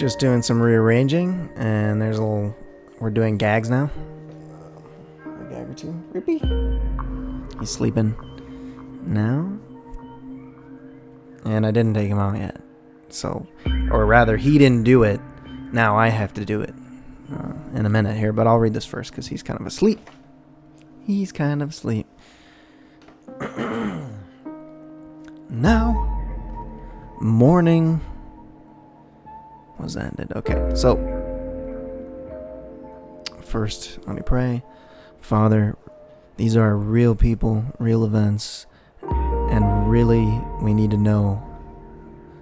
just doing some rearranging, and we're doing gags now. A gag or two. Rupert. He's sleeping now. And I didn't take him out yet. So, or rather, he didn't do it. Now I have to do it in a minute here, but I'll read this first because he's kind of asleep. Now, morning was ended. Okay, so first, let me pray. Father, these are real people, real events, and really we need to know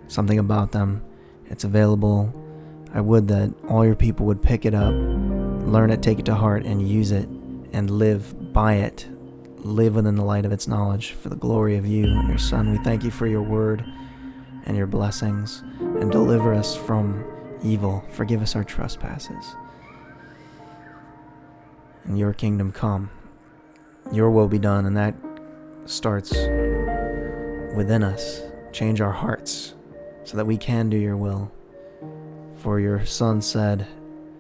something about them. It's available. I would that all your people would pick it up, learn it, take it to heart, and use it, and live by it. Live within the light of its knowledge for the glory of you and your Son. We thank you for your word and your blessings, and deliver us from evil. Forgive us our trespasses. And your kingdom come. Your will be done, and that starts within us. Change our hearts so that we can do your will. For your Son said,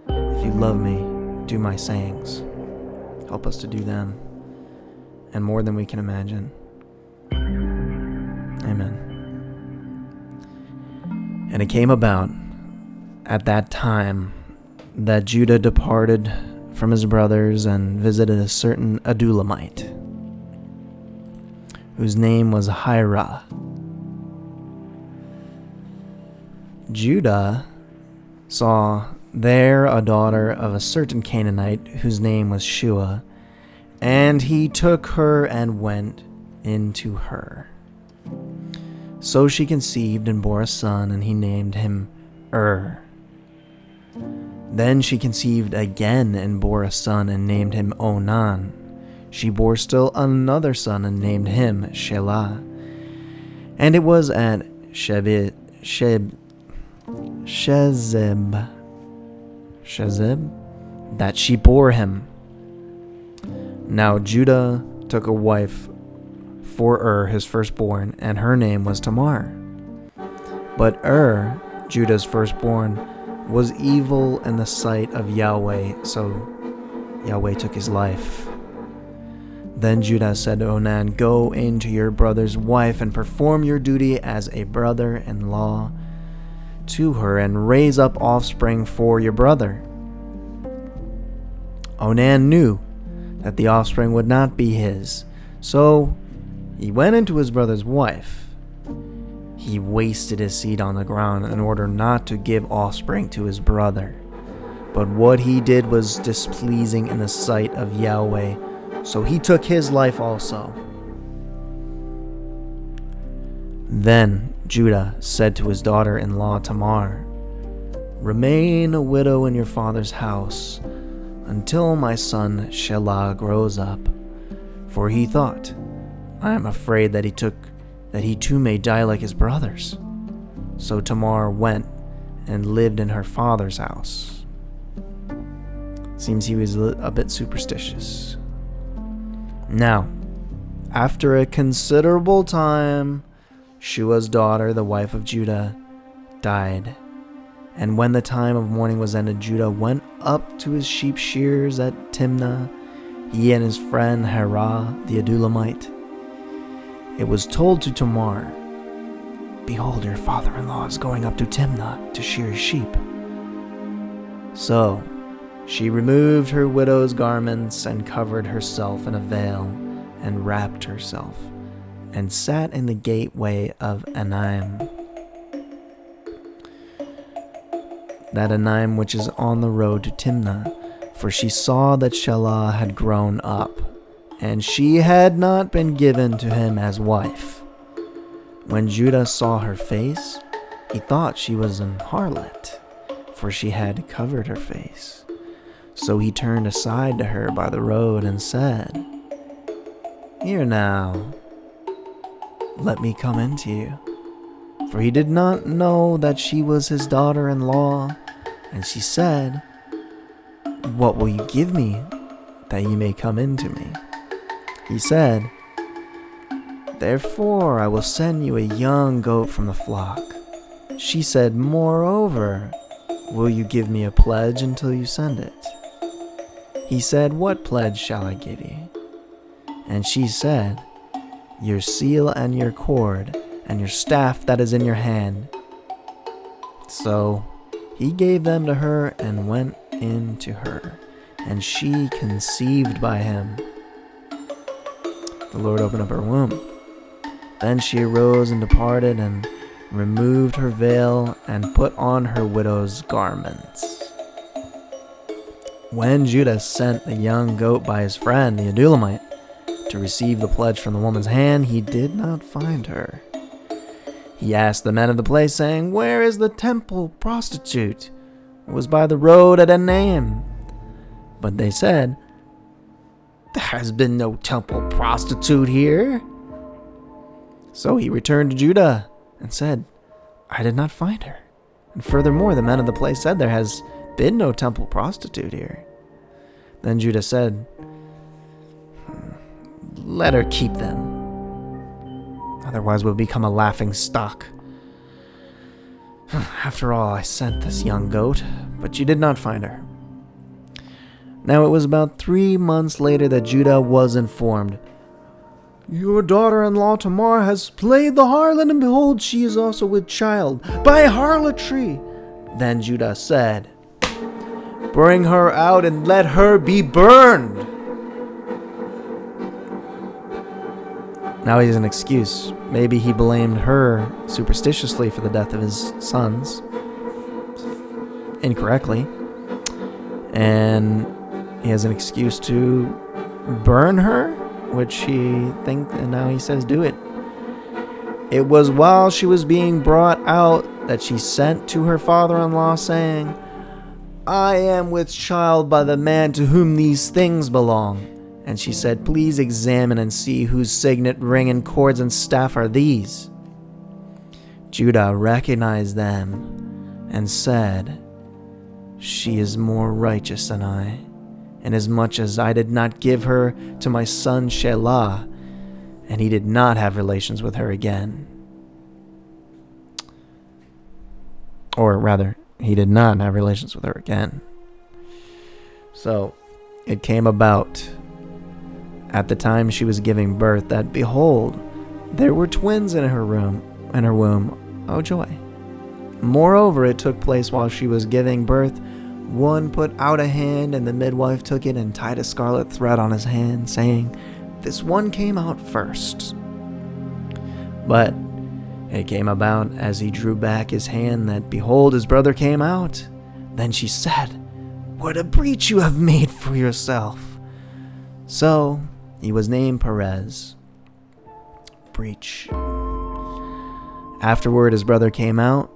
if you love me, do my sayings. Help us to do them, and more than we can imagine. Amen. And it came about at that time that Judah departed from his brothers and visited a certain Adulamite, whose name was Hira. Judah saw there a daughter of a certain Canaanite whose name was Shua, and he took her and went into her. So she conceived and bore a son, and he named him Then she conceived again and bore a son and named him Onan. She bore still another son and named him Shelah. And it was at Shezeb that she bore him. Now Judah took a wife for his firstborn, and her name was Tamar. But Judah's firstborn, was evil in the sight of Yahweh, so Yahweh took his life. Then Judah said to Onan, go into your brother's wife and perform your duty as a brother-in-law to her, and raise up offspring for your brother. Onan knew that the offspring would not be his, so he went into his brother's wife. He wasted his seed on the ground in order not to give offspring to his brother. But what he did was displeasing in the sight of Yahweh, so he took his life also. Then Judah said to his daughter-in-law Tamar, remain a widow in your father's house until my son Shelah grows up. For he thought, I am afraid that he too may die like his brothers. So Tamar went and lived in her father's house. Seems he was a bit superstitious. Now, after a considerable time, Shua's daughter, the wife of Judah, died. And when the time of mourning was ended, Judah went up to his sheep shears at Timnah, he and his friend Hira the Adulamite. It was told to Tamar, behold, your father-in-law is going up to Timnah to shear his sheep. So she removed her widow's garments and covered herself in a veil and wrapped herself and sat in the gateway of Enaim, that Enaim which is on the road to Timnah, for she saw that Shelah had grown up, and she had not been given to him as wife. When Judah saw her face, he thought she was an harlot, for she had covered her face. So he turned aside to her by the road and said, here now, let me come in to you. For he did not know that she was his daughter-in-law. And she said, what will you give me that you may come in to me? He said, therefore I will send you a young goat from the flock. She said, moreover, Will you give me a pledge until you send it? He said, What pledge shall I give you? And she said, Your seal and your cord, and your staff that is in your hand. So he gave them to her and went in to her, and she conceived by him. The Lord opened up her womb. Then she arose and departed, and removed her veil, and put on her widow's garments. When Judah sent the young goat by his friend, the Adulamite, to receive the pledge from the woman's hand, he did not find her. He asked the men of the place, saying, Where is the temple prostitute who was by the road at Enaim? But they said, There has been no temple prostitute here. So he returned to Judah and said, I did not find her. And furthermore, the men of the place said, There has been no temple prostitute here. Then Judah said, Let her keep them. Otherwise we'll become a laughing stock. After all, I sent this young goat, but you did not find her. Now it was about 3 months later that Judah was informed. Your daughter-in-law Tamar has played the harlot, and behold, she is also with child by harlotry. Then Judah said, Bring her out and let her be burned. Now he has an excuse. Maybe he blamed her superstitiously for the death of his sons. Incorrectly. And he has an excuse to burn her, which he thinks, and now he says, do it. It was while she was being brought out that she sent to her father-in-law, saying, I am with child by the man to whom these things belong. And she said, Please examine and see whose signet ring and cords and staff are these. Judah recognized them and said, She is more righteous than I, inasmuch as I did not give her to my son Shelah, and he did not have relations with her again. Or rather, he did not have relations with her again. So it came about at the time she was giving birth that, behold, there were twins in her womb. Oh joy. Moreover, it took place while she was giving birth. One put out a hand, and the midwife took it and tied a scarlet thread on his hand, saying, This one came out first. But it came about as he drew back his hand that, behold, his brother came out. Then she said, What a breach you have made for yourself. So he was named Perez, breach. Afterward, his brother came out,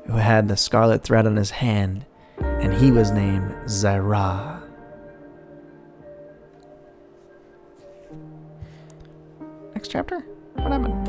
who had the scarlet thread on his hand, and he was named Zerah. Next chapter? What happened?